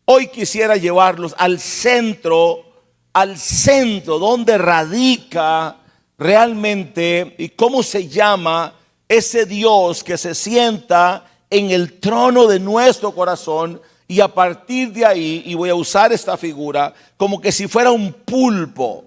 Hoy quisiera llevarlos al centro donde radica realmente y cómo se llama ese Dios que se sienta en el trono de nuestro corazón. Y a partir de ahí, y voy a usar esta figura como que si fuera un pulpo,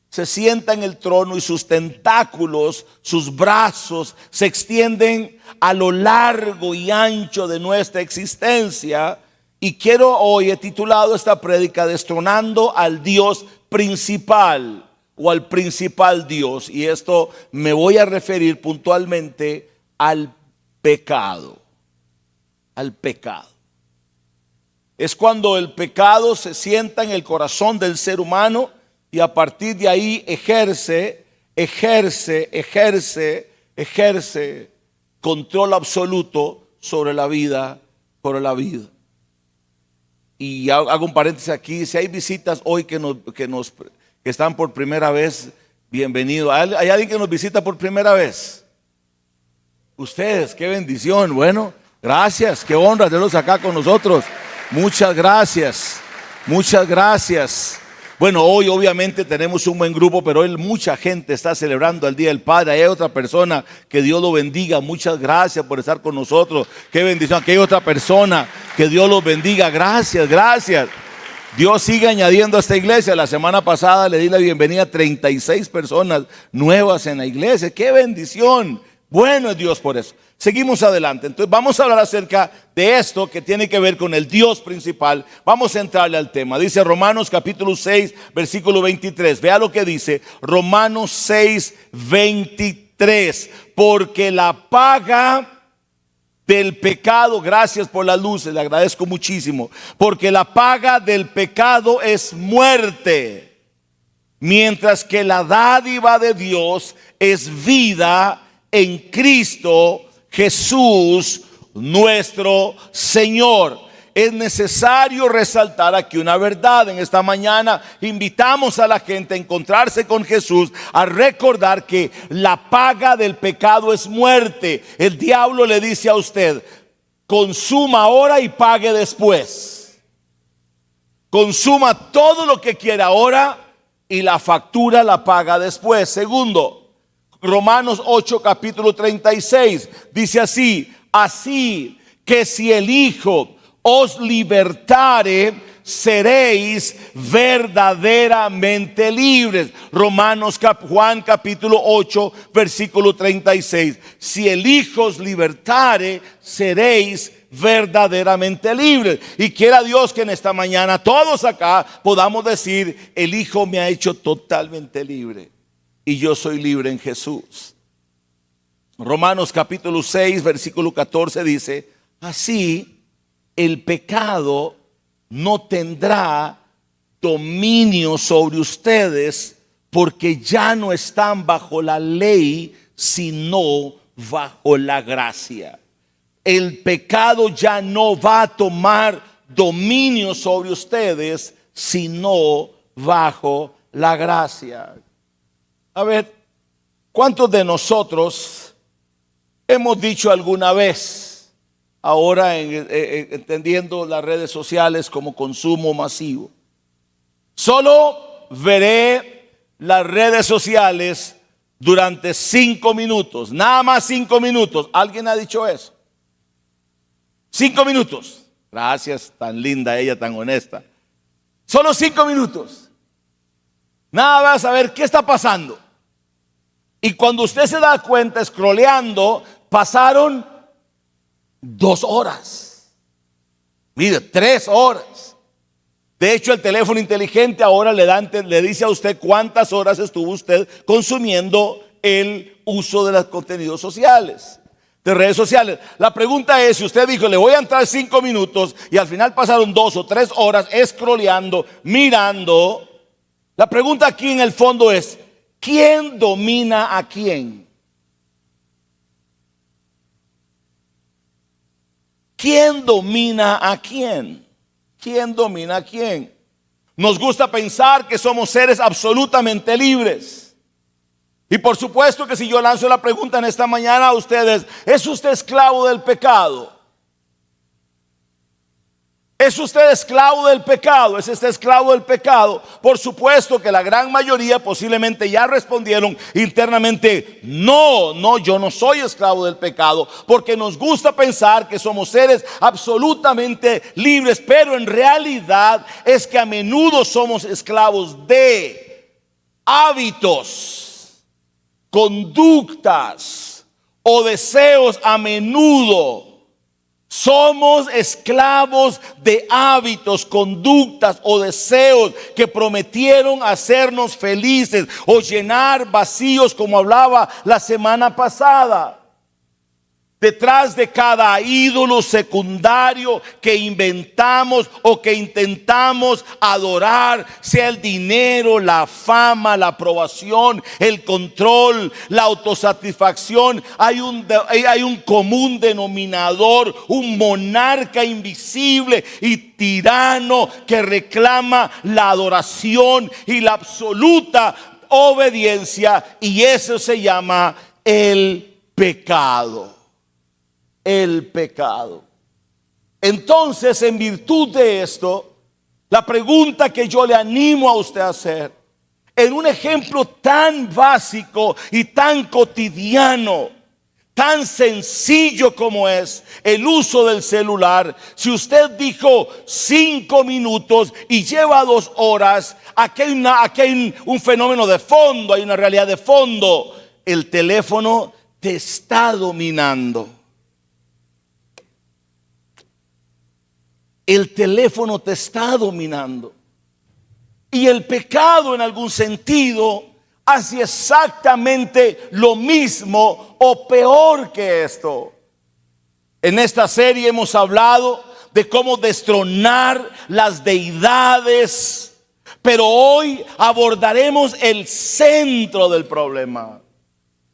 se sienta en el trono y sus tentáculos, sus brazos se extienden a lo largo y ancho de nuestra existencia. Y quiero hoy, he titulado esta prédica Destronando al Dios principal o al principal Dios. Y esto me voy a referir puntualmente al pecado. Al pecado. Es cuando el pecado se sienta en el corazón del ser humano y a partir de ahí ejerce control absoluto sobre la vida. Y hago un paréntesis aquí, si hay visitas hoy que están por primera vez, bienvenido. ¿Hay alguien que nos visita por primera vez? Ustedes, qué bendición. Bueno, gracias, qué honra tenerlos acá con nosotros. Muchas gracias. Bueno, hoy obviamente tenemos un buen grupo, pero hoy mucha gente está celebrando el Día del Padre. Hay otra persona, que Dios lo bendiga. Muchas gracias por estar con nosotros. Qué bendición. Aquí hay otra persona, que Dios los bendiga. Gracias. Dios sigue añadiendo a esta iglesia. La semana pasada le di la bienvenida a 36 personas nuevas en la iglesia. Qué bendición. Bueno es Dios por eso. Seguimos adelante. Entonces vamos a hablar acerca de esto que tiene que ver con el Dios principal. Vamos a entrarle al tema. Dice Romanos capítulo 6, versículo 23. Vea lo que dice Romanos 6, 23. Porque la paga del pecado, gracias por las luces, le agradezco muchísimo. Porque la paga del pecado es muerte, mientras que la dádiva de Dios es vida en Cristo Jesús nuestro Señor. Es necesario resaltar aquí una verdad. En esta mañana invitamos a la gente a encontrarse con Jesús, a recordar que la paga del pecado es muerte. El diablo le dice a usted: consuma ahora y pague después. Consuma todo lo que quiera ahora y la factura la paga después. Segundo, Romanos 8, capítulo 36, dice así que si el Hijo os libertare, seréis verdaderamente libres. Juan capítulo 8, versículo 36. Si el Hijo os libertare, seréis verdaderamente libres. Y quiera Dios que en esta mañana todos acá podamos decir: el Hijo me ha hecho totalmente libre. Y yo soy libre en Jesús. Romanos capítulo 6, versículo 14 dice: así el pecado no tendrá dominio sobre ustedes, porque ya no están bajo la ley, sino bajo la gracia. El pecado ya no va a tomar dominio sobre ustedes, sino bajo la gracia. A ver, ¿cuántos de nosotros hemos dicho alguna vez, ahora entendiendo las redes sociales como consumo masivo: solo veré las redes sociales durante 5 minutos, nada más 5 minutos? ¿Alguien ha dicho eso? 5 minutos. Gracias, tan linda ella, tan honesta. Solo 5 minutos. Nada más a ver qué está pasando. Y cuando usted se da cuenta, scrolleando, pasaron 2 horas. Mire, 3 horas. De hecho, el teléfono inteligente ahora le dice a usted cuántas horas estuvo usted consumiendo el uso de los contenidos sociales, de redes sociales. La pregunta es: si usted dijo, le voy a entrar 5 minutos, y al final pasaron 2 o 3 horas scrolleando, mirando. La pregunta aquí en el fondo es: ¿quién domina a quién? ¿Quién domina a quién? ¿Quién domina a quién? Nos gusta pensar que somos seres absolutamente libres. Y por supuesto que si yo lanzo la pregunta en esta mañana a ustedes, ¿es usted esclavo del pecado? ¿Es usted esclavo del pecado? ¿Es usted esclavo del pecado? Por supuesto que la gran mayoría posiblemente ya respondieron internamente, no, yo no soy esclavo del pecado, porque nos gusta pensar que somos seres absolutamente libres, pero en realidad es que a menudo somos esclavos de hábitos, conductas o deseos. A menudo somos esclavos de hábitos, conductas o deseos que prometieron hacernos felices o llenar vacíos, como hablaba la semana pasada. Detrás de cada ídolo secundario que inventamos o que intentamos adorar, sea el dinero, la fama, la aprobación, el control, la autosatisfacción, hay un común denominador, un monarca invisible y tirano que reclama la adoración y la absoluta obediencia, y eso se llama el pecado. El pecado. Entonces, en virtud de esto, la pregunta que yo le animo a usted a hacer, en un ejemplo tan básico y tan cotidiano, tan sencillo como es el uso del celular, si usted dijo 5 minutos y lleva 2 horas, aquí hay un fenómeno de fondo, hay una realidad de fondo. El teléfono te está dominando. El teléfono te está dominando. Y el pecado, en algún sentido, hace exactamente lo mismo o peor que esto. En esta serie hemos hablado de cómo destronar las deidades, pero hoy abordaremos el centro del problema.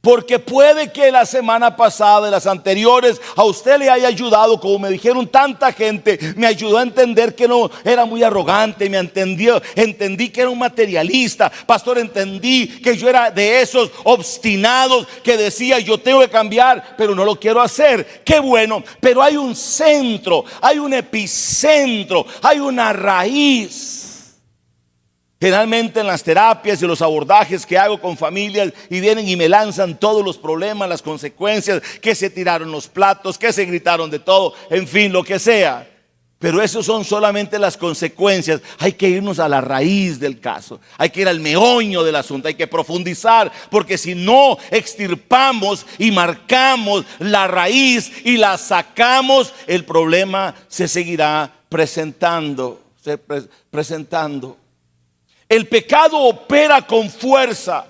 Porque puede que la semana pasada, de las anteriores, a usted le haya ayudado, como me dijeron tanta gente, me ayudó a entender que no era muy arrogante, entendí que era un materialista. Pastor, entendí que yo era de esos obstinados que decía, yo tengo que cambiar, pero no lo quiero hacer. Qué bueno, pero hay un centro, hay un epicentro, hay una raíz. Generalmente en las terapias y los abordajes que hago con familias, y vienen y me lanzan todos los problemas, las consecuencias, que se tiraron los platos, que se gritaron de todo, en fin, lo que sea. Pero eso son solamente las consecuencias. Hay que irnos a la raíz del caso, hay que ir al meollo del asunto, hay que profundizar, porque si no extirpamos y marcamos la raíz y la sacamos, el problema se seguirá presentando. El pecado opera con fuerza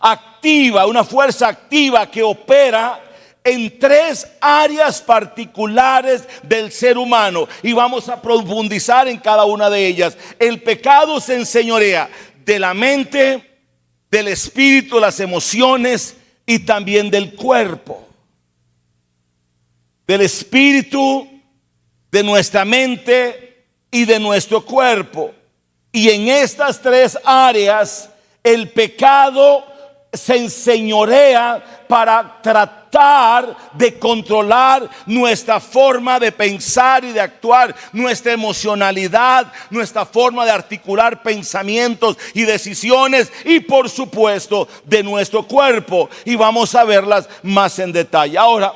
activa, una fuerza activa que opera en 3 áreas particulares del ser humano, y vamos a profundizar en cada una de ellas. El pecado se enseñorea de la mente, del espíritu, las emociones y también del cuerpo. Del espíritu, de nuestra mente y de nuestro cuerpo. Y en estas 3 áreas el pecado se enseñorea para tratar de controlar nuestra forma de pensar y de actuar, nuestra emocionalidad, nuestra forma de articular pensamientos y decisiones, y por supuesto de nuestro cuerpo. Y vamos a verlas más en detalle. Ahora,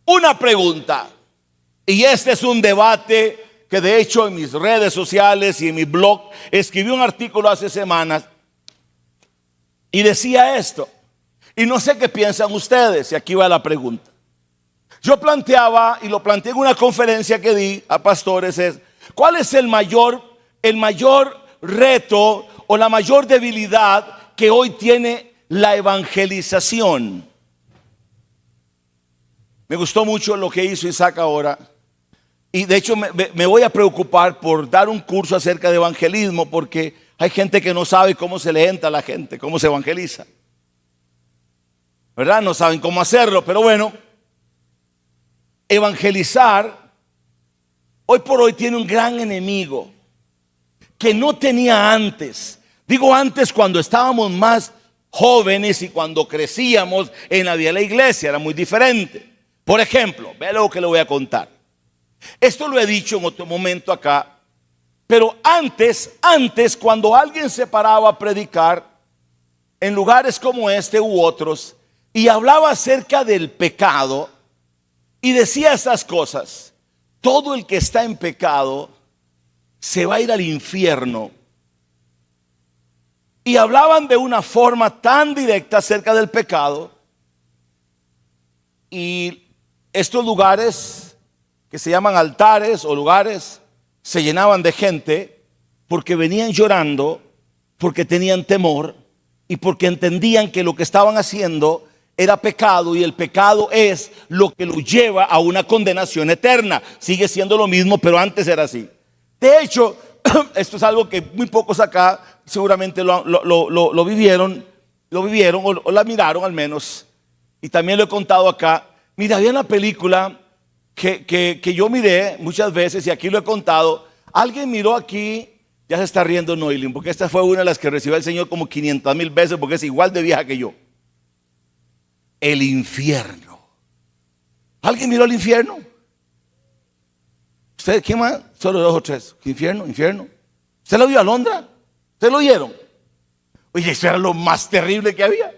una pregunta, y este es un debate que de hecho en mis redes sociales y en mi blog escribí un artículo hace semanas y decía esto, y no sé qué piensan ustedes, y aquí va la pregunta. Yo planteaba, y lo planteé en una conferencia que di a pastores, es: ¿cuál es el mayor reto o la mayor debilidad que hoy tiene la evangelización? Me gustó mucho lo que hizo Isaac ahora. Y de hecho me voy a preocupar por dar un curso acerca de evangelismo, porque hay gente que no sabe cómo se le entra a la gente, cómo se evangeliza, ¿verdad? No saben cómo hacerlo, pero bueno, evangelizar hoy por hoy tiene un gran enemigo que no tenía antes. Digo antes cuando estábamos más jóvenes y cuando crecíamos en la vida de la iglesia. Era muy diferente. Por ejemplo, vea lo que le voy a contar. Esto lo he dicho en otro momento acá. Pero antes, cuando alguien se paraba a predicar en lugares como este u otros y hablaba acerca del pecado y decía esas cosas, todo el que está en pecado se va a ir al infierno. Y hablaban de una forma tan directa acerca del pecado. Y estos lugares que se llaman altares o lugares se llenaban de gente porque venían llorando, porque tenían temor y porque entendían que lo que estaban haciendo era pecado y el pecado es lo que lo lleva a una condenación eterna. Sigue siendo lo mismo, pero antes era así. De hecho, esto es algo que muy pocos acá seguramente lo vivieron o la miraron al menos. Y también lo he contado acá. Mira, había una película que yo miré muchas veces y aquí lo he contado. Alguien miró aquí, ya se está riendo Noilin, porque esta fue una de las que recibió el Señor como 500,000 veces porque es igual de vieja que yo. El infierno. ¿Alguien miró el infierno? ¿Usted quién más? Solo 2 o 3. Infierno. ¿Usted lo vio, Alondra? ¿Ustedes lo oyeron? Oye, eso era lo más terrible que había.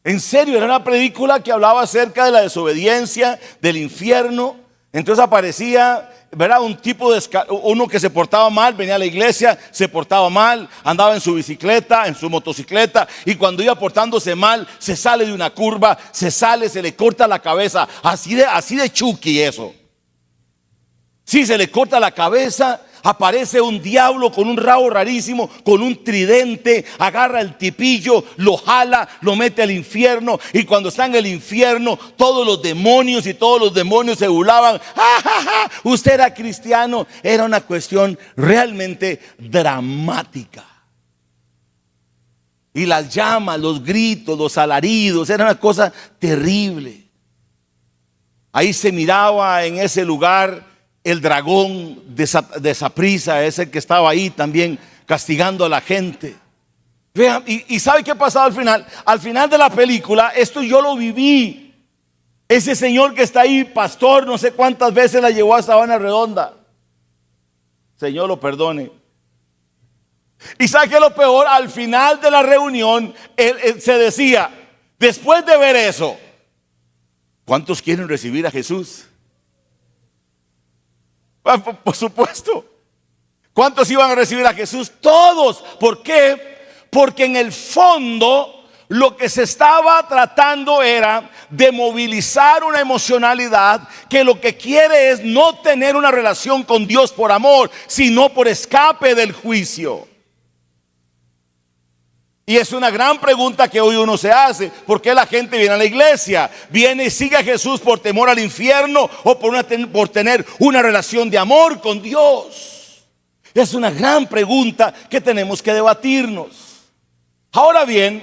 En serio, era una película que hablaba acerca de la desobediencia, del infierno. Entonces aparecía, ¿verdad? Un tipo de uno que se portaba mal, venía a la iglesia, se portaba mal, andaba en su bicicleta, en su motocicleta, y cuando iba portándose mal, se sale de una curva, se le corta la cabeza, así de Chucky eso. Sí, se le corta la cabeza. Aparece un diablo con un rabo rarísimo, con un tridente, agarra el tipillo, lo jala, lo mete al infierno. Y cuando está en el infierno, todos los demonios se burlaban. ¡Ja, ja, ja! Usted era cristiano. Era una cuestión realmente dramática. Y las llamas, los gritos, los alaridos, era una cosa terrible. Ahí se miraba en ese lugar el dragón de Saprissa, ese que estaba ahí también castigando a la gente. Vean, y ¿sabe qué pasaba al final? Al final de la película, esto yo lo viví. Ese señor que está ahí, pastor, no sé cuántas veces la llevó a Sabana Redonda. Señor lo perdone. Y ¿sabe qué es lo peor? Al final de la reunión, él se decía, después de ver eso, ¿cuántos quieren recibir a Jesús? Por supuesto. ¿Cuántos iban a recibir a Jesús? Todos. ¿Por qué? Porque en el fondo lo que se estaba tratando era de movilizar una emocionalidad que lo que quiere es no tener una relación con Dios por amor, sino por escape del juicio. Y es una gran pregunta que hoy uno se hace. ¿Por qué la gente viene a la iglesia? ¿Viene y sigue a Jesús por temor al infierno o por tener una relación de amor con Dios? Es una gran pregunta que tenemos que debatirnos. Ahora bien,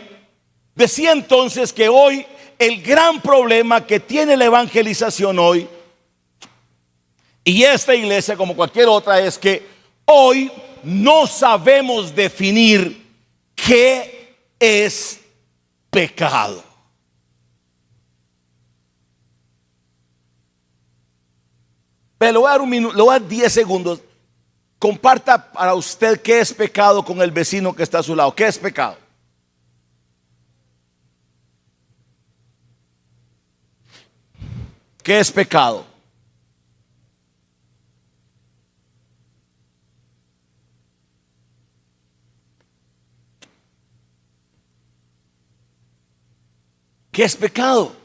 decía entonces que hoy el gran problema que tiene la evangelización hoy, y esta iglesia como cualquier otra, es que hoy no sabemos definir qué es pecado. Pero le voy a dar un minuto, le voy a dar 10 segundos. Comparta para usted qué es pecado con el vecino que está a su lado. ¿Qué es pecado? ¿Qué es pecado? ¿Qué es pecado?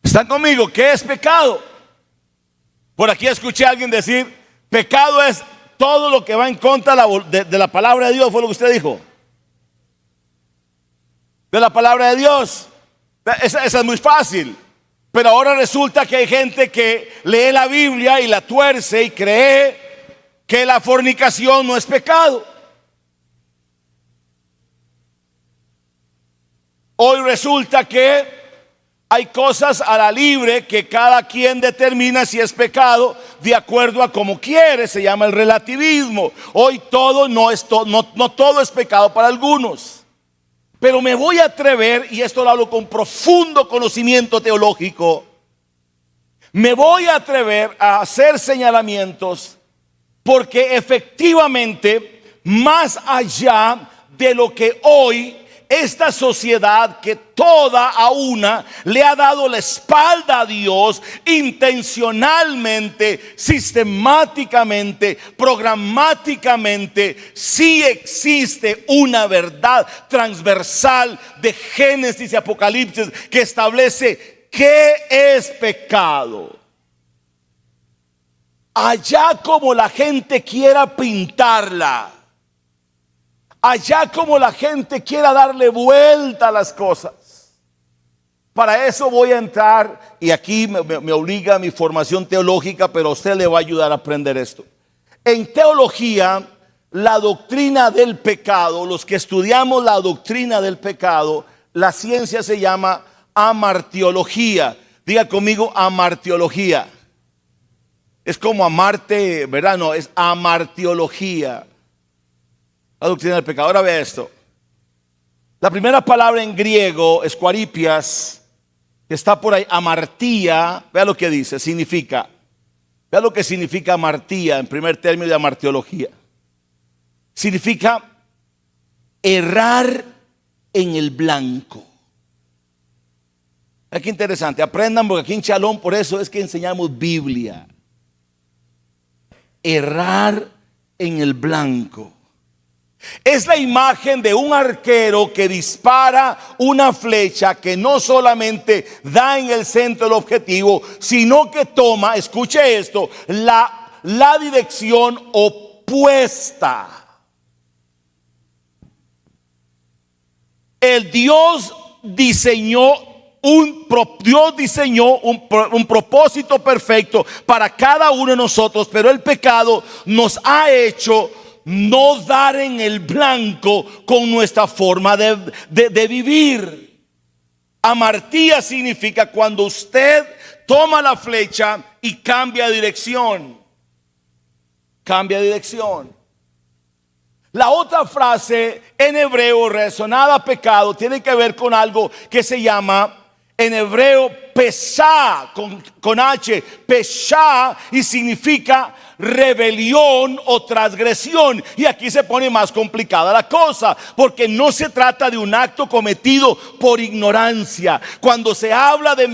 ¿Están conmigo? ¿Qué es pecado? Por aquí escuché a alguien decir, pecado es todo lo que va en contra de la palabra de Dios. ¿Fue lo que usted dijo? De la palabra de Dios. Esa es muy fácil. Pero ahora resulta que hay gente que lee la Biblia y la tuerce y cree que la fornicación no es pecado. Hoy resulta que hay cosas a la libre que cada quien determina si es pecado, de acuerdo a como quiere, se llama el relativismo. Hoy todo no todo es pecado para algunos. Pero me voy a atrever, y esto lo hablo con profundo conocimiento teológico, me voy a atrever a hacer señalamientos porque efectivamente, más allá de lo que hoy esta sociedad que toda a una le ha dado la espalda a Dios intencionalmente, sistemáticamente, programáticamente, sí existe una verdad transversal de Génesis y Apocalipsis que establece qué es pecado. Allá como la gente quiera pintarla, allá como la gente quiera darle vuelta a las cosas. Para eso voy a entrar, y aquí me obliga mi formación teológica, pero a usted le va a ayudar a aprender esto. En teología, la doctrina del pecado, los que estudiamos la doctrina del pecado, la ciencia se llama amartiología. Diga conmigo, amartiología. Es como amarte, ¿verdad? No, es amartiología. La doctrina del pecado. Ahora vea esto. La primera palabra en griego, escuaripias, que está por ahí, amartía, vea lo que dice, significa. Vea lo que significa amartía en primer término de amartiología. Significa errar en el blanco. Qué interesante, aprendan porque aquí en Shalom por eso es que enseñamos Biblia. Errar en el blanco. Es la imagen de un arquero que dispara una flecha que no solamente da en el centro del objetivo, sino que toma, escuche esto, la dirección opuesta. Dios diseñó un propósito perfecto para cada uno de nosotros, pero el pecado nos ha hecho no dar en el blanco con nuestra forma de vivir. Amartía significa cuando usted toma la flecha y cambia de dirección. Cambia de dirección. La otra frase en hebreo relacionada a pecado tiene que ver con algo que se llama en hebreo pesá, con H, pesá, y significa rebelión o transgresión. Y aquí se pone más complicada la cosa, porque no se trata de un acto cometido por ignorancia. Cuando se habla de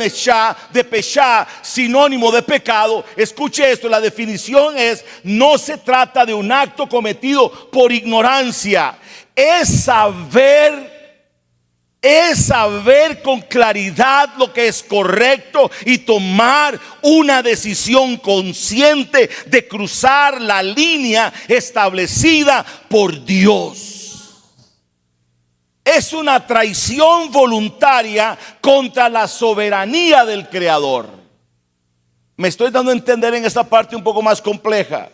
pesá, sinónimo de pecado, escuche esto, la definición es: no se trata de un acto cometido por ignorancia, es saber con claridad lo que es correcto y tomar una decisión consciente de cruzar la línea establecida por Dios. Es una traición voluntaria contra la soberanía del Creador. Me estoy dando a entender en esta parte un poco más compleja.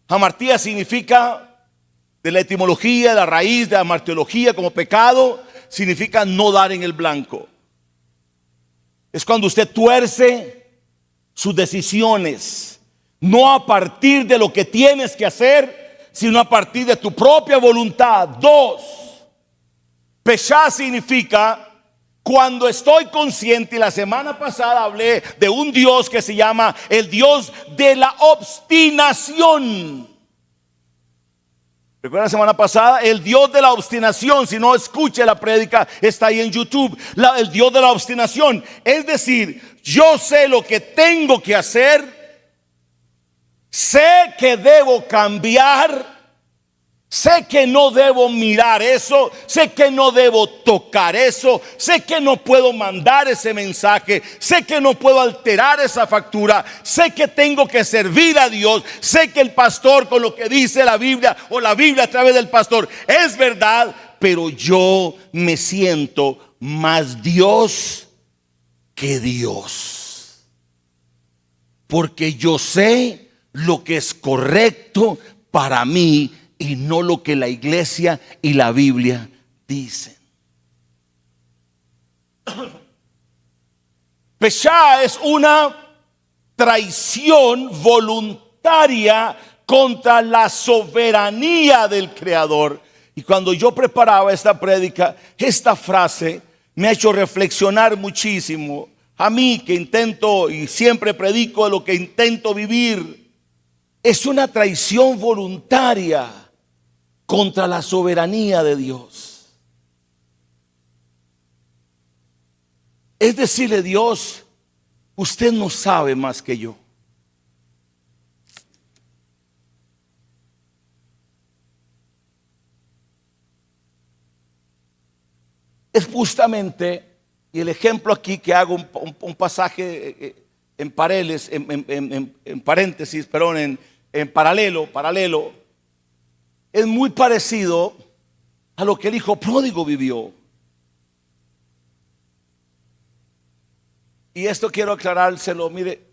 Hamartía significa, de la etimología, la raíz de amartiología como pecado, significa no dar en el blanco. Es cuando usted tuerce sus decisiones, no a partir de lo que tienes que hacer, sino a partir de tu propia voluntad. 2, pesá significa cuando estoy consciente, y la semana pasada hablé de un Dios que se llama el Dios de la obstinación. ¿Recuerdan la semana pasada? El Dios de la obstinación. Si no, escuche la prédica, está ahí en YouTube. El Dios de la obstinación. Es decir, yo sé lo que tengo que hacer, sé que debo cambiar, sé que no debo mirar eso, sé que no debo tocar eso, sé que no puedo mandar ese mensaje, sé que no puedo alterar esa factura, sé que tengo que servir a Dios, sé que el pastor con lo que dice la Biblia o la Biblia a través del pastor es verdad, pero yo me siento más Dios que Dios, porque yo sé lo que es correcto para mí y no lo que la iglesia y la Biblia dicen. Pesá es una traición voluntaria contra la soberanía del Creador. Y cuando yo preparaba esta prédica, esta frase me ha hecho reflexionar muchísimo. A mí que intento y siempre predico de lo que intento vivir, es una traición voluntaria contra la soberanía de Dios. Es decirle, Dios, usted no sabe más que yo. Es justamente, y el ejemplo aquí que hago un pasaje en paréntesis, perdón, en paralelo, es muy parecido a lo que el hijo pródigo vivió. Y esto quiero aclarárselo, mire,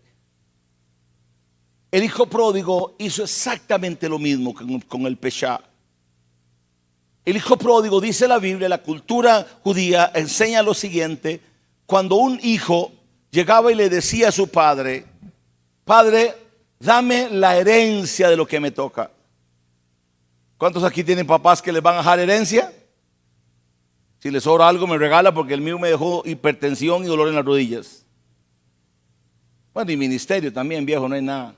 el hijo pródigo hizo exactamente lo mismo con el Peshá. El hijo pródigo, dice la Biblia, la cultura judía enseña lo siguiente: cuando un hijo llegaba y le decía a su padre, Padre, dame la herencia de lo que me toca. ¿Cuántos aquí tienen papás que les van a dejar herencia? Si les sobra algo me regala, porque el mío me dejó hipertensión y dolor en las rodillas. Bueno, y ministerio también, viejo, no hay nada.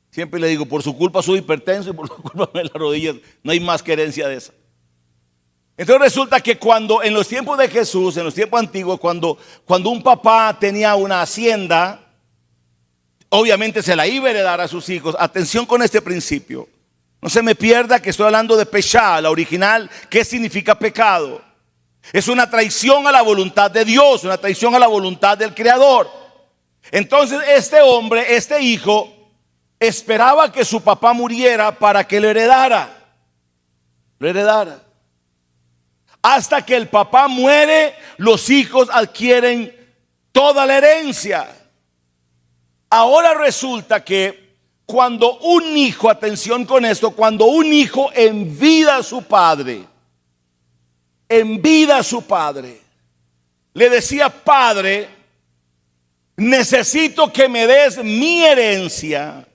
Siempre le digo, por su culpa soy hipertenso y por su culpa de las rodillas. No hay más que herencia de esa. Entonces resulta que cuando en los tiempos de Jesús, en los tiempos antiguos, cuando un papá tenía una hacienda, obviamente se la iba a heredar a sus hijos. Atención con este principio. No se me pierda que estoy hablando de Peshá, la original. ¿Qué significa pecado? Es una traición a la voluntad de Dios, una traición a la voluntad del Creador. Entonces este hombre, este hijo, esperaba que su papá muriera para que lo heredara. Hasta que el papá muere, los hijos adquieren toda la herencia. Ahora resulta que cuando un hijo, atención con esto, cuando un hijo envida a su padre, le decía, Padre, necesito que me des mi herencia.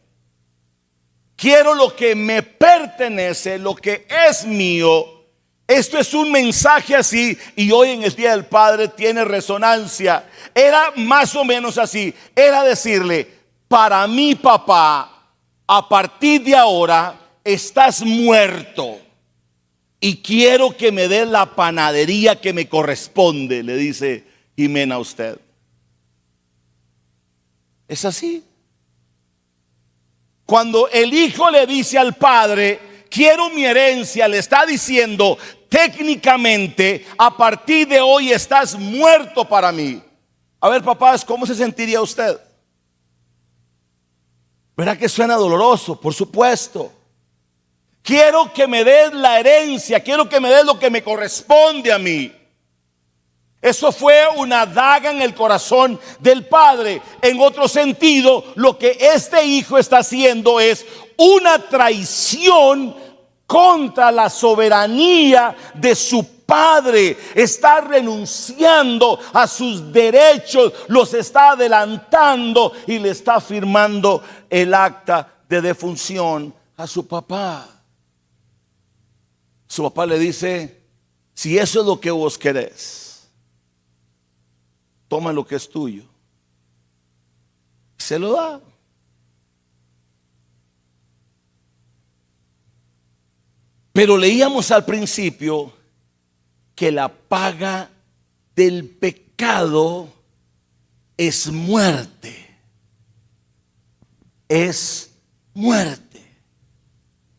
Quiero lo que me pertenece, lo que es mío. Esto es un mensaje así, y hoy en el Día del Padre tiene resonancia. Era más o menos así. Era decirle, para mí, papá, a partir de ahora estás muerto y quiero que me des la panadería que me corresponde, le dice Jimena a usted. Es así. Cuando el hijo le dice al padre, quiero mi herencia, le está diciendo, técnicamente, a partir de hoy estás muerto para mí. A ver, papás, ¿cómo se sentiría usted? ¿Verdad que suena doloroso? Por supuesto. Quiero que me des la herencia, quiero que me des lo que me corresponde a mí. Eso fue una daga en el corazón del padre. En otro sentido, lo que este hijo está haciendo es una traición contra la soberanía de su padre. Está renunciando a sus derechos, los está adelantando y le está firmando el acta de defunción a su papá. Su papá le dice, si eso es lo que vos querés, toma lo que es tuyo. Se lo da. Pero leíamos al principio que la paga del pecado es muerte. Es muerte.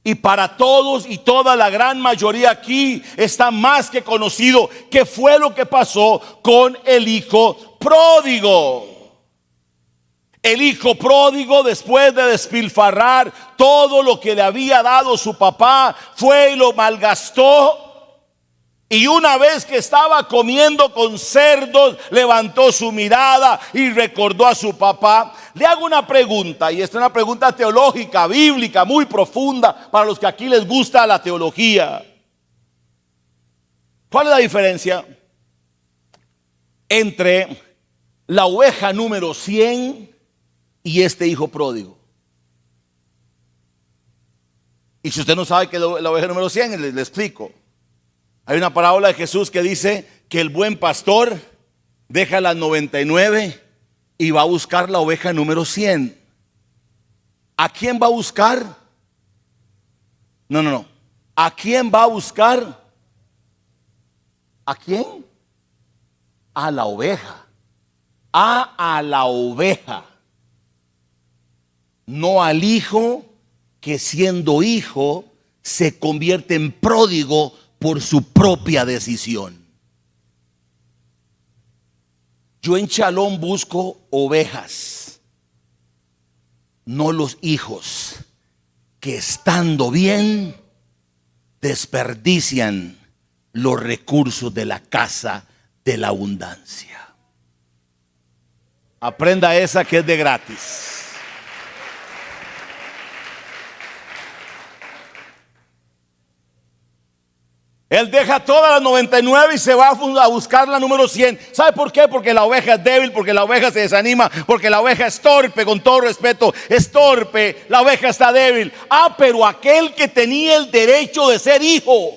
Y para todos y toda la gran mayoría aquí está más que conocido qué fue lo que pasó con el hijo pródigo. El hijo pródigo, después de despilfarrar todo lo que le había dado su papá, fue y lo malgastó. Y una vez que estaba comiendo con cerdos, levantó su mirada y recordó a su papá. Le hago una pregunta, y esta es una pregunta teológica, bíblica, muy profunda, para los que aquí les gusta la teología. ¿Cuál es la diferencia entre la oveja número 100 y este hijo pródigo. Y si usted no sabe que es la oveja número 100, le explico. Hay una parábola de Jesús que dice que el buen pastor deja las 99 y va a buscar la oveja número 100. ¿A quién va a buscar? No. ¿A quién va a buscar? ¿A quién? A la oveja. A la oveja. No al hijo que siendo hijo se convierte en pródigo por su propia decisión. Yo en Shalom busco ovejas, no los hijos que estando bien desperdician los recursos de la casa de la abundancia. Aprenda esa que es de gratis. Él deja todas las 99 y se va a buscar la número 100. ¿Sabe por qué? Porque la oveja es débil, porque la oveja se desanima, porque la oveja es torpe, con todo respeto, es torpe, la oveja está débil. Pero aquel que tenía el derecho de ser hijo,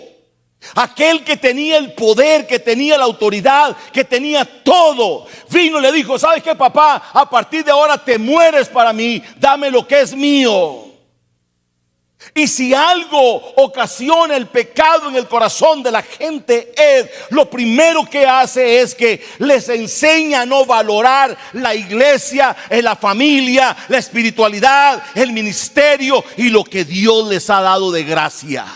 aquel que tenía el poder, que tenía la autoridad, que tenía todo, vino y le dijo: ¿sabes qué, papá? A partir de ahora te mueres para mí, dame lo que es mío. Y si algo ocasiona el pecado en el corazón de la gente, es lo primero que hace es que les enseña a no valorar la iglesia, la familia, la espiritualidad, el ministerio y lo que Dios les ha dado de gracia.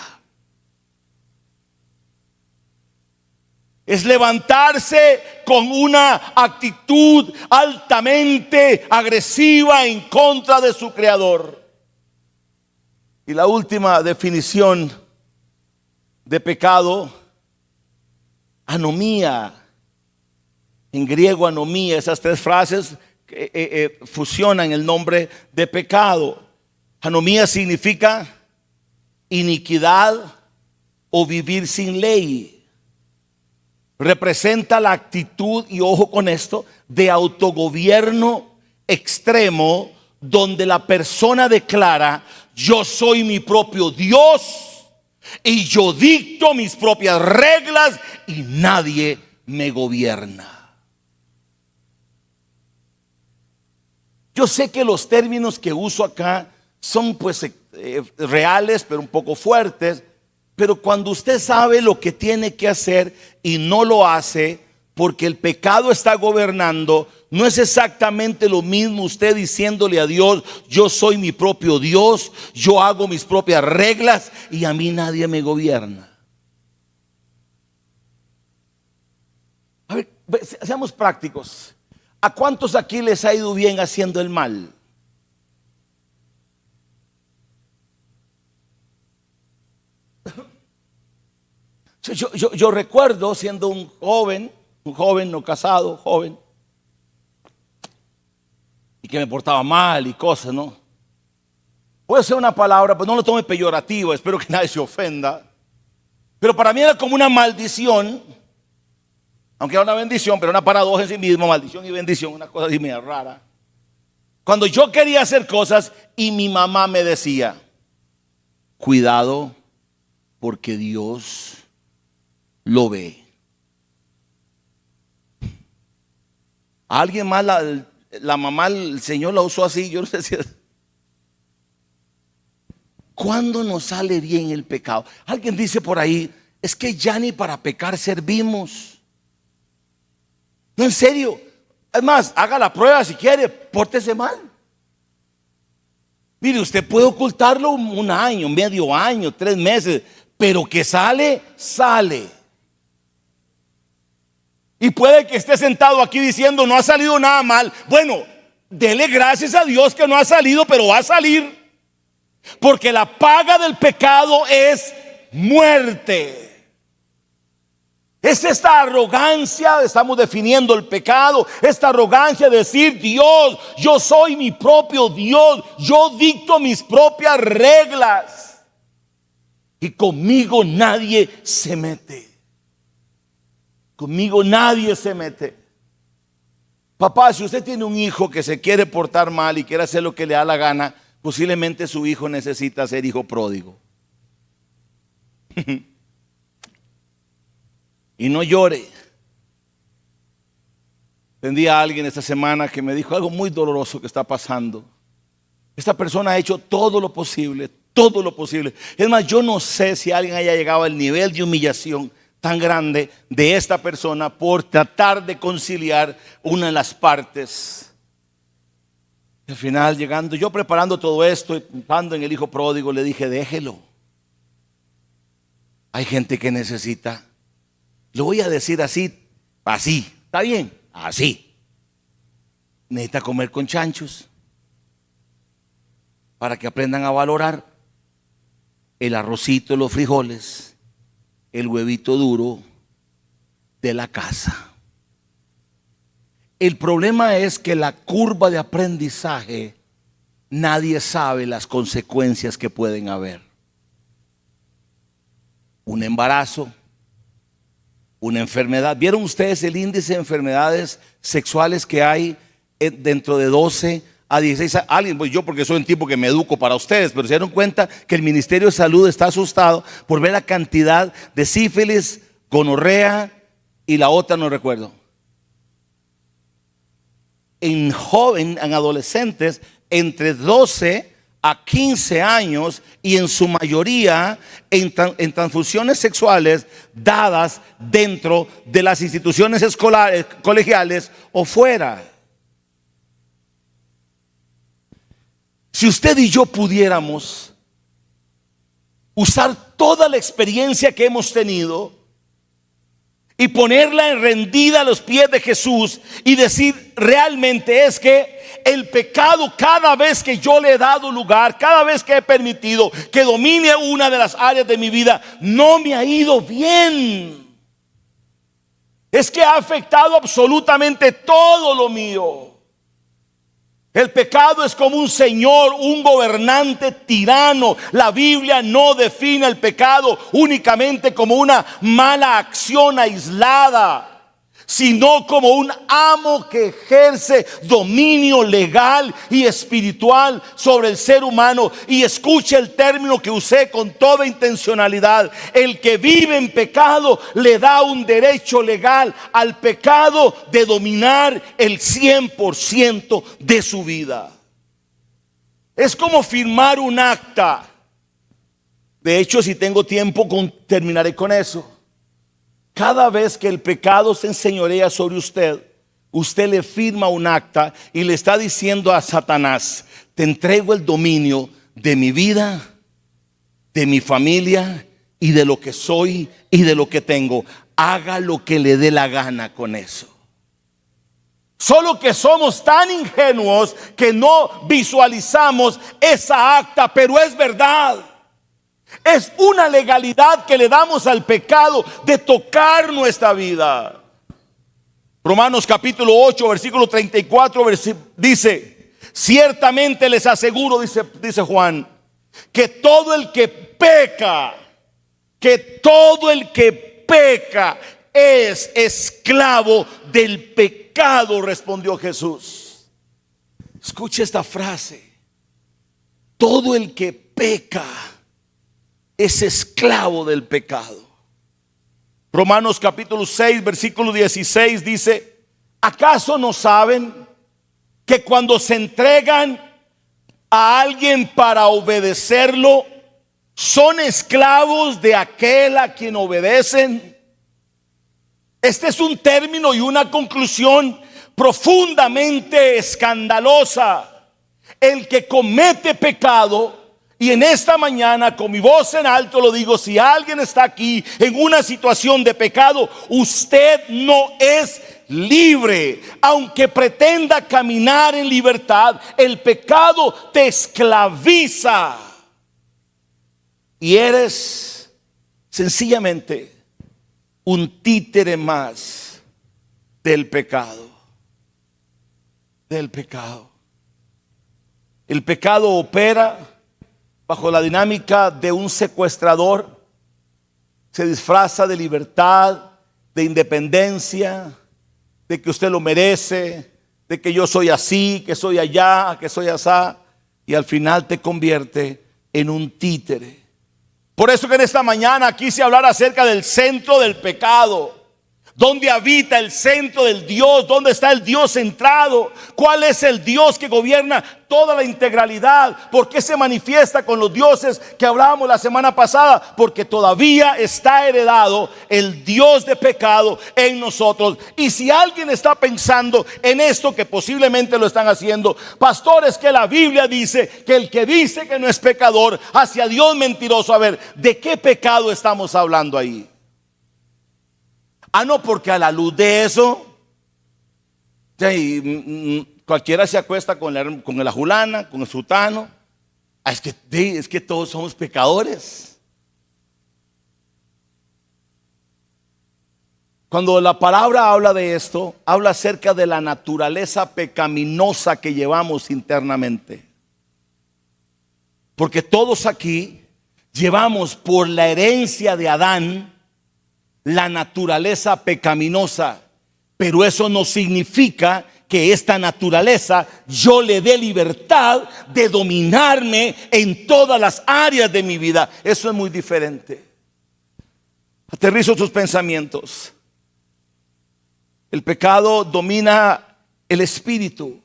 Es levantarse con una actitud altamente agresiva en contra de su creador. Y la última definición de pecado, anomía. En griego, anomía, esas tres frases fusionan el nombre de pecado. Anomía significa iniquidad o vivir sin ley. Representa la actitud, y ojo con esto, de autogobierno extremo, donde la persona declara: yo soy mi propio Dios y yo dicto mis propias reglas y nadie me gobierna. Yo sé que los términos que uso acá son pues reales, pero un poco fuertes. Pero cuando usted sabe lo que tiene que hacer y no lo hace porque el pecado está gobernando, no es exactamente lo mismo usted diciéndole a Dios: yo soy mi propio Dios, yo hago mis propias reglas y a mí nadie me gobierna. A ver, seamos prácticos. ¿A cuántos aquí les ha ido bien haciendo el mal? Yo recuerdo siendo un joven no casado, joven, y que me portaba mal y cosas, ¿no? Puede ser una palabra, pues no lo tome peyorativo, espero que nadie se ofenda. Pero para mí era como una maldición, aunque era una bendición, pero una paradoja en sí mismo, maldición y bendición, una cosa así media rara. Cuando yo quería hacer cosas y mi mamá me decía: cuidado, porque Dios lo ve. A alguien más la mamá, el Señor la usó así. Yo no sé si... ¿Cuándo nos sale bien el pecado? Alguien dice por ahí: es que ya ni para pecar servimos. No, en serio. Es más, haga la prueba si quiere, pórtese mal. Mire, usted puede ocultarlo un año, medio año, 3 meses, pero que sale, sale. Y puede que esté sentado aquí diciendo: no ha salido nada mal. Bueno, dele gracias a Dios que no ha salido, pero va a salir. Porque la paga del pecado es muerte. Es esta arrogancia, estamos definiendo el pecado, esta arrogancia de decir: Dios, yo soy mi propio Dios, yo dicto mis propias reglas y conmigo nadie se mete. Conmigo nadie se mete. Papá, si usted tiene un hijo que se quiere portar mal y quiere hacer lo que le da la gana, posiblemente su hijo necesita ser hijo pródigo. Y no llore. Entendí a alguien esta semana que me dijo algo muy doloroso que está pasando. Esta persona ha hecho todo lo posible, todo lo posible. Es más, yo no sé si alguien haya llegado al nivel de humillación tan grande de esta persona por tratar de conciliar una de las partes. Y al final, llegando, yo preparando todo esto, pensando en el hijo pródigo, le dije, déjelo. Hay gente que necesita, lo voy a decir así, ¿está bien? Así. Necesita comer con chanchos para que aprendan a valorar el arrocito, los frijoles, el huevito duro de la casa. El problema es que la curva de aprendizaje, nadie sabe las consecuencias que pueden haber. Un embarazo, una enfermedad. ¿Vieron ustedes el índice de enfermedades sexuales que hay dentro de 12 a 16? Alguien, pues yo porque soy un tipo que me educo para ustedes, pero se dieron cuenta que el Ministerio de Salud está asustado por ver la cantidad de sífilis, gonorrea y la otra no recuerdo. En adolescentes entre 12 a 15 años y en su mayoría en transfusiones sexuales dadas dentro de las instituciones escolares, colegiales o fuera. Si usted y yo pudiéramos usar toda la experiencia que hemos tenido y ponerla en rendida a los pies de Jesús y decir, realmente es que el pecado, cada vez que yo le he dado lugar, cada vez que he permitido que domine una de las áreas de mi vida, no me ha ido bien. Es que ha afectado absolutamente todo lo mío. El pecado es como un señor, un gobernante tirano. La Biblia no define el pecado únicamente como una mala acción aislada, sino como un amo que ejerce dominio legal y espiritual sobre el ser humano. Y escuche el término que usé con toda intencionalidad: el que vive en pecado le da un derecho legal al pecado de dominar el 100% de su vida. Es como firmar un acta. De hecho, si tengo tiempo, terminaré con eso. Cada vez que el pecado se enseñorea sobre usted, usted le firma un acta y le está diciendo a Satanás: te entrego el dominio de mi vida, de mi familia y de lo que soy y de lo que tengo. Haga lo que le dé la gana con eso. Solo que somos tan ingenuos que no visualizamos esa acta, pero es verdad. Es una legalidad que le damos al pecado de tocar nuestra vida. Romanos capítulo 8, versículo 34 dice: ciertamente les aseguro, dice Juan, que todo el que peca es esclavo del pecado, respondió Jesús. Escuche esta frase: todo el que peca es esclavo del pecado. Romanos capítulo 6, versículo 16 dice: ¿acaso no saben que cuando se entregan a alguien para obedecerlo, son esclavos de aquel a quien obedecen? Este es un término y una conclusión profundamente escandalosa. El que comete pecado, y en esta mañana con mi voz en alto lo digo, si alguien está aquí en una situación de pecado, usted no es libre. Aunque pretenda caminar en libertad, el pecado te esclaviza y eres sencillamente un títere más del pecado. Del pecado. El pecado opera bajo la dinámica de un secuestrador. Se disfraza de libertad, de independencia, de que usted lo merece, de que yo soy así, que soy allá, que soy asá, y al final te convierte en un títere. Por eso que en esta mañana quise hablar acerca del centro del pecado. ¿Dónde habita el centro del Dios? ¿Dónde está el Dios centrado? ¿Cuál es el Dios que gobierna toda la integralidad? ¿Por qué se manifiesta con los dioses que hablábamos la semana pasada? Porque todavía está heredado el Dios de pecado en nosotros. Y si alguien está pensando en esto, que posiblemente lo están haciendo, pastores, que la Biblia dice que el que dice que no es pecador, hacia Dios mentiroso. A ver, ¿de qué pecado estamos hablando ahí? No, porque a la luz de eso, cualquiera se acuesta con la fulana, con el sutano. Es que todos somos pecadores. Cuando la palabra habla de esto, habla acerca de la naturaleza pecaminosa que llevamos internamente. Porque todos aquí llevamos por la herencia de Adán la naturaleza pecaminosa, pero eso no significa que esta naturaleza yo le dé libertad de dominarme en todas las áreas de mi vida. Eso es muy diferente. Aterrizo tus pensamientos. El pecado domina el espíritu.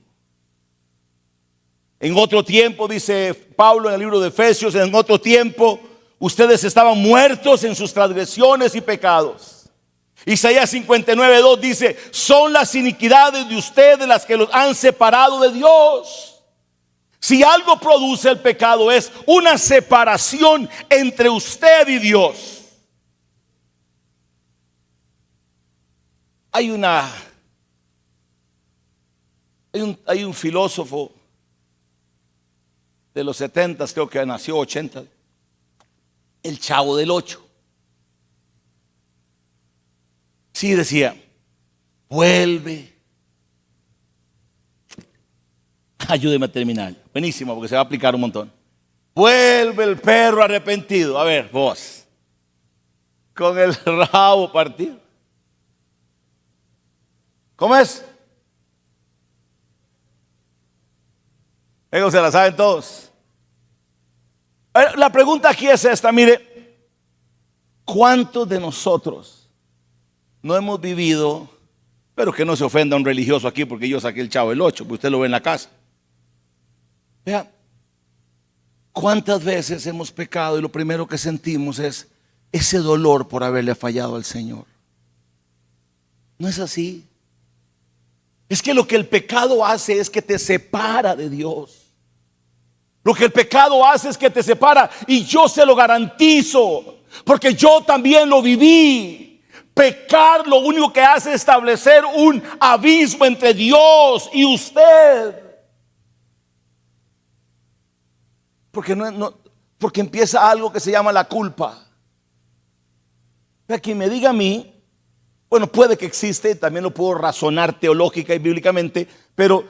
En otro tiempo, dice Pablo en el libro de Efesios, en otro tiempo ustedes estaban muertos en sus transgresiones y pecados. Isaías 59:2 dice: son las iniquidades de ustedes las que los han separado de Dios. Si algo produce el pecado es una separación entre usted y Dios. Hay un filósofo de los 70, creo que nació 80, el Chavo del Ocho. Sí, decía: vuelve. Ayúdeme a terminar. Buenísimo, porque se va a aplicar un montón. Vuelve el perro arrepentido. A ver, vos, con el rabo partido. ¿Cómo es? Ellos se la saben todos. La pregunta aquí es esta, mire: ¿cuántos de nosotros no hemos vivido? Pero que no se ofenda a un religioso aquí porque yo saqué el Chavo del Ocho, porque usted lo ve en la casa. Vea, ¿cuántas veces hemos pecado y lo primero que sentimos es ese dolor por haberle fallado al Señor? ¿No es así? Es que lo que el pecado hace es que te separa de Dios. Lo que el pecado hace es que te separa, y yo se lo garantizo, porque yo también lo viví. Pecar lo único que hace es establecer un abismo entre Dios y usted. Porque empieza algo que se llama la culpa. Para quien me diga a mí, bueno, puede que existe, también lo puedo razonar teológica y bíblicamente, pero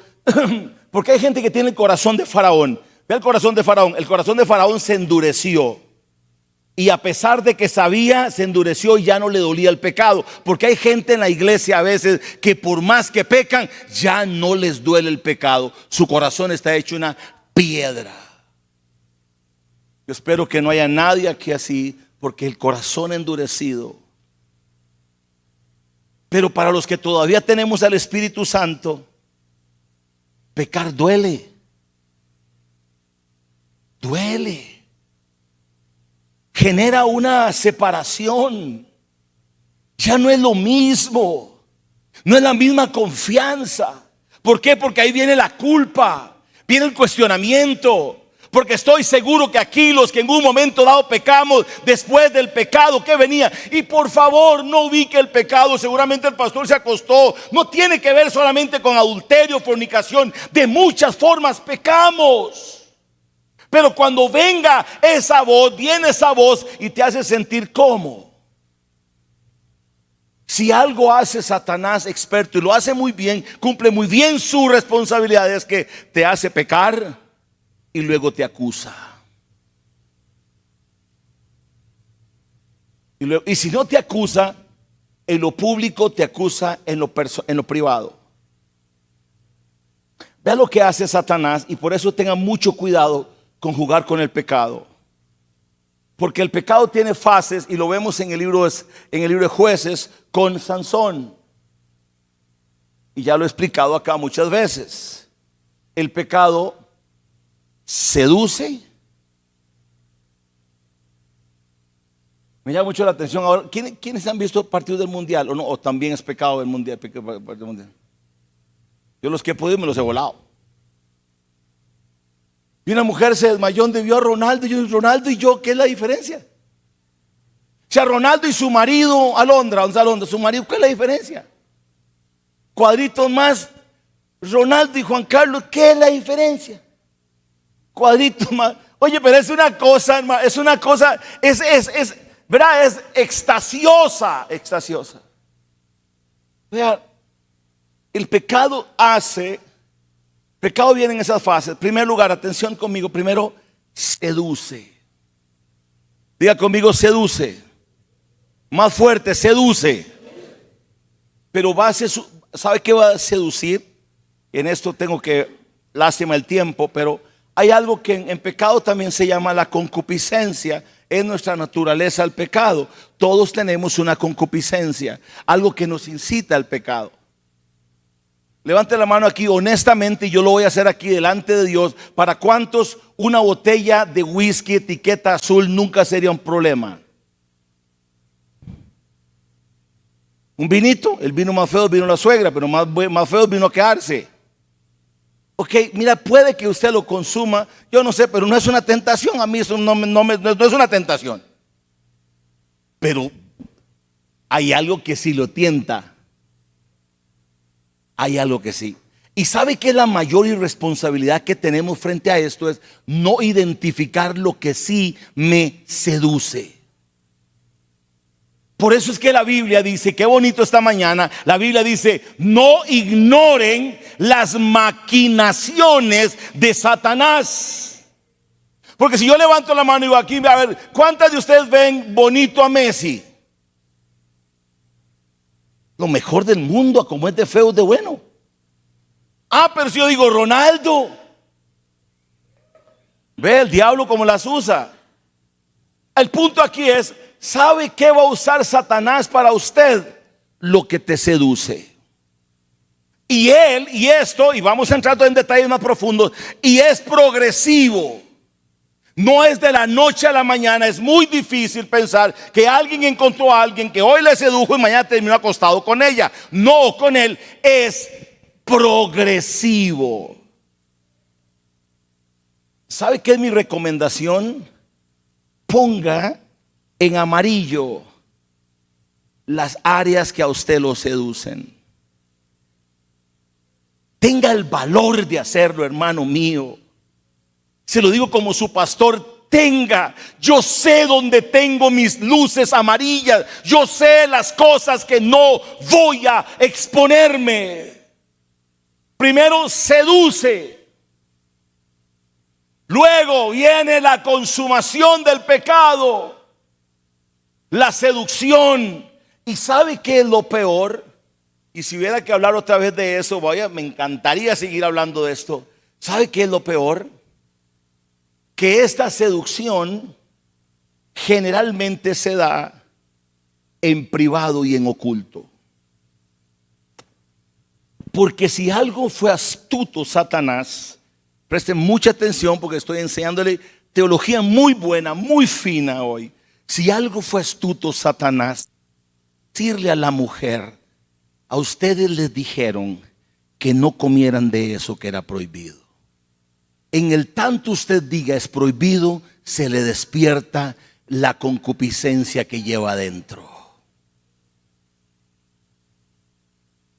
porque hay gente que tiene el corazón de Faraón. Ve el corazón de Faraón. El corazón de Faraón se endureció. Y a pesar de que sabía, se endureció y ya no le dolía el pecado. Porque hay gente en la iglesia a veces que por más que pecan, ya no les duele el pecado. Su corazón está hecho una piedra. Yo espero que no haya nadie aquí así, porque el corazón endurecido. Pero para los que todavía tenemos al Espíritu Santo, pecar duele. Duele. Genera una separación. Ya no es lo mismo. No es la misma confianza. ¿Por qué? Porque ahí viene la culpa, viene el cuestionamiento. Porque estoy seguro que aquí los que en un momento dado pecamos, después del pecado que venía, y por favor no ubique el pecado, seguramente el pastor se acostó, no tiene que ver solamente con adulterio, fornicación, de muchas formas pecamos. Pero cuando venga esa voz, viene esa voz y te hace sentir ¿cómo? Si algo hace Satanás experto y lo hace muy bien, cumple muy bien su responsabilidad, es que te hace pecar y luego te acusa. Y si no te acusa en lo público, te acusa en lo privado. Vea lo que hace Satanás, y por eso tenga mucho cuidado con jugar con el pecado. Porque el pecado tiene fases, y lo vemos en el libro de Jueces con Sansón. Y ya lo he explicado acá muchas veces. El pecado seduce. Me llama mucho la atención ahora. ¿Quiénes han visto partidos del mundial? ¿O no? ¿O también es pecado el mundial? Yo los que he podido me los he volado. Y una mujer se desmayó donde vio a Ronaldo. Ronaldo y yo, ¿qué es la diferencia? O sea, Ronaldo y su marido, Alondra, su marido, ¿qué es la diferencia? Cuadritos más, Ronaldo y Juan Carlos, ¿qué es la diferencia? Cuadritos más. Oye, pero es una cosa, hermano, es una cosa, ¿verdad? Es extasiosa. Vea, el pecado viene en esas fases. En primer lugar, atención conmigo, primero seduce. Diga conmigo, seduce. Más fuerte, seduce. Pero ¿sabe qué va a seducir? En esto tengo que, lástima el tiempo, pero hay algo que en pecado también se llama la concupiscencia. Es nuestra naturaleza el pecado. Todos tenemos una concupiscencia, algo que nos incita al pecado. Levante la mano aquí honestamente, y yo lo voy a hacer aquí delante de Dios. ¿Para cuántos una botella de whisky etiqueta azul nunca sería un problema? Un vinito, el vino más feo vino la suegra, pero más feo vino a quedarse. Ok, mira, puede que usted lo consuma, yo no sé, pero no es una tentación. A mí eso no es una tentación. Pero hay algo que sí lo tienta. Hay algo que sí. Y sabe que la mayor irresponsabilidad que tenemos frente a esto es no identificar lo que sí me seduce. Por eso es que la Biblia dice, qué bonito esta mañana, la Biblia dice, no ignoren las maquinaciones de Satanás. Porque si yo levanto la mano y digo aquí, a ver, ¿cuántas de ustedes ven bonito a Messi? Lo mejor del mundo, a como es de feo, de bueno. Pero si yo digo Ronaldo, ve el diablo como las usa. El punto aquí es, ¿sabe qué va a usar Satanás para usted? Lo que te seduce. Y vamos entrando en detalles más profundos, y es progresivo. No es de la noche a la mañana. Es muy difícil pensar que alguien encontró a alguien que hoy le sedujo y mañana terminó acostado con ella. No, con él es progresivo. ¿Sabe qué es mi recomendación? Ponga en amarillo las áreas que a usted lo seducen. Tenga el valor de hacerlo, hermano mío. Se lo digo como su pastor, yo sé dónde tengo mis luces amarillas, yo sé las cosas que no voy a exponerme. Primero seduce, luego viene la consumación del pecado, la seducción. ¿Y sabe qué es lo peor? Y si hubiera que hablar otra vez de eso, me encantaría seguir hablando de esto. ¿Sabe qué es lo peor? Que esta seducción generalmente se da en privado y en oculto. Porque si algo fue astuto Satanás, presten mucha atención porque estoy enseñándole teología muy buena, muy fina hoy. Si algo fue astuto Satanás, decirle a la mujer, a ustedes les dijeron que no comieran de eso que era prohibido. En el tanto usted diga es prohibido, se le despierta la concupiscencia que lleva adentro.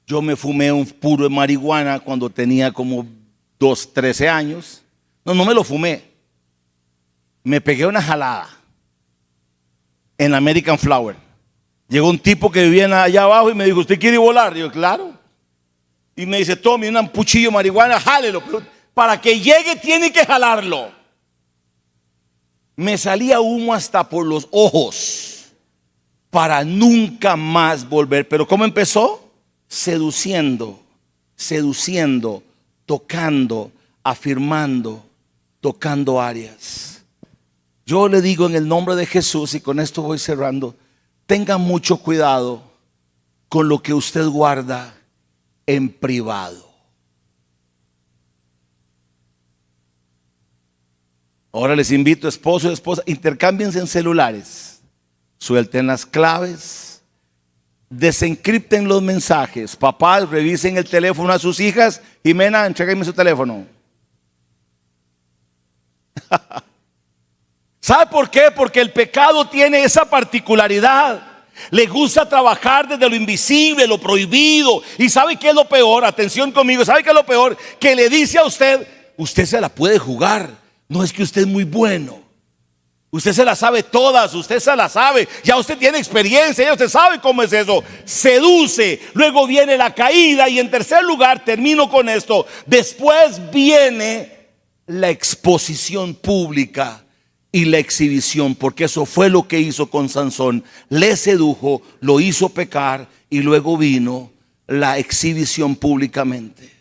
Yo me fumé un puro de marihuana cuando tenía como 13 años. No me lo fumé. Me pegué una jalada en American Flower. Llegó un tipo que vivía allá abajo y me dijo, ¿usted quiere volar? Y yo, claro. Y me dice, tome un puchillo de marihuana, jálelo. Pero para que llegue tiene que jalarlo. Me salía humo hasta por los ojos para nunca más volver. Pero ¿cómo empezó? Seduciendo, tocando, afirmando, tocando áreas. Yo le digo en el nombre de Jesús, y con esto voy cerrando, tenga mucho cuidado con lo que usted guarda en privado. Ahora les invito, esposo y esposa, intercámbiense en celulares, suelten las claves, desencripten los mensajes. Papás, revisen el teléfono a sus hijas. Jimena, entrégueme su teléfono. ¿Sabe por qué? Porque el pecado tiene esa particularidad. Le gusta trabajar desde lo invisible, lo prohibido. ¿Y sabe qué es lo peor? Atención conmigo, ¿sabe qué es lo peor? Que le dice a usted, usted se la puede jugar. No es que usted es muy bueno. Usted se las sabe todas, usted se las sabe. Ya usted tiene experiencia, ya usted sabe cómo es eso. Seduce, luego viene la caída y en tercer lugar, termino con esto, después viene la exposición pública y la exhibición, porque eso fue lo que hizo con Sansón. Le sedujo, lo hizo pecar y luego vino la exhibición públicamente.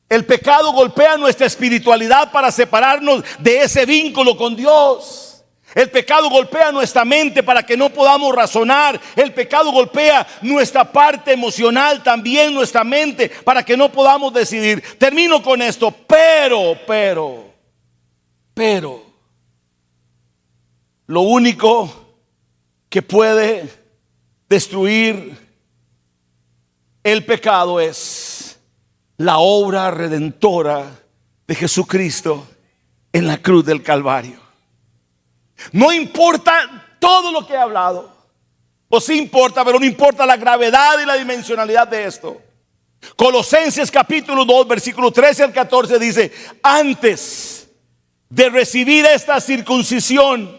El pecado golpea nuestra espiritualidad para separarnos de ese vínculo con Dios. El pecado golpea nuestra mente para que no podamos razonar. El pecado golpea nuestra parte emocional, también nuestra mente, para que no podamos decidir. Termino con esto, pero lo único que puede destruir el pecado es la obra redentora de Jesucristo en la cruz del Calvario. No importa todo lo que he hablado, o sí importa, pero no importa la gravedad y la dimensionalidad de esto. Colosenses capítulo 2, versículo 13 al 14 dice: antes de recibir esta circuncisión,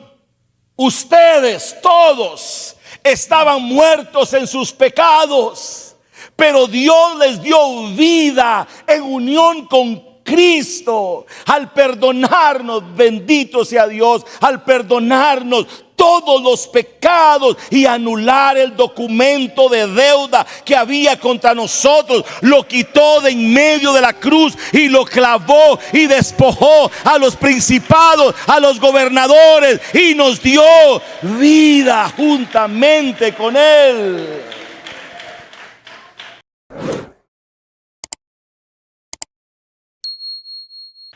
ustedes todos estaban muertos en sus pecados, pero Dios les dio vida en unión con Cristo al perdonarnos, bendito sea Dios, al perdonarnos todos los pecados y anular el documento de deuda que había contra nosotros. Lo quitó de en medio de la cruz y lo clavó y despojó a los principados, a los gobernadores, y nos dio vida juntamente con Él.